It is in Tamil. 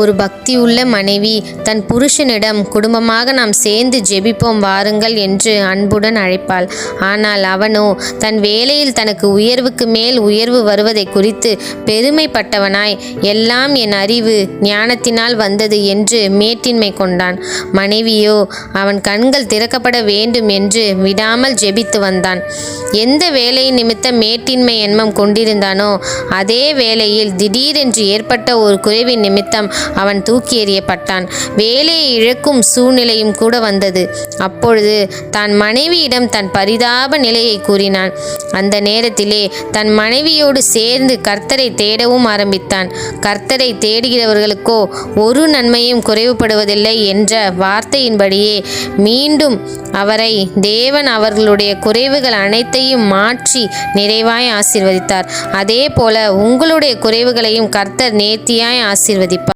ஒரு பக்தியுள்ள மனைவி தன் புருஷனிடம் குடும்பமாக நாம் சேர்ந்து ஜெபிப்போம் வாருங்கள் என்று அன்புடன் அழைப்பாள். ஆனால் அவனோ தன் வேலையில் தனக்கு உயர்வுக்கு மேல் உயர்வு வருவதை குறித்து பெருமைப்பட்டவனாய் எல்லாம் என் அறிவு ஞானத்தினால் வந்தது என்று மேட்டின்மை கொண்டான். மனைவியோ அவன் கண்கள் திறக்கப்பட வேண்டும் என்று விடாமல் ஜெபித்து வந்தான். எந்த வேலை நிமித்த மேட்டின்மை எண்ணம் கொண்டிருந்தானோ அதே வேளையில் திடீரென்று ஏற்பட்ட ஒரு குறைவின் நிமித்தம் அவன் தூக்கி எறியப்பட்டான். வேலையை இழக்கும் சூழ்நிலையும் கூட வந்தது. அப்பொழுது தான் மனைவியிடம் தன் பரிதாப நிலையை கூறினான். அந்த நேரத்திலே தன் மனைவியோடு சேர்ந்து கர்த்தரை தேடவும் ஆரம்பித்தான். கர்த்தரை தேடுகிறவர்களுக்கோ ஒரு நன்மையும் குறைவுபடுவதில்லை என்ற வார்த்தையின்படியே மீண்டும் அவரை தேவன் அவர்களுடைய குறைவுகள் அனைத்தையும் மாற்றி நிறைவாய் ஆசீர்வதித்தார். அதே போல உங்களுடைய குறைவுகளையும் கர்த்தர் நேர்த்தியாய் ஆசீர்வதிப்பார்.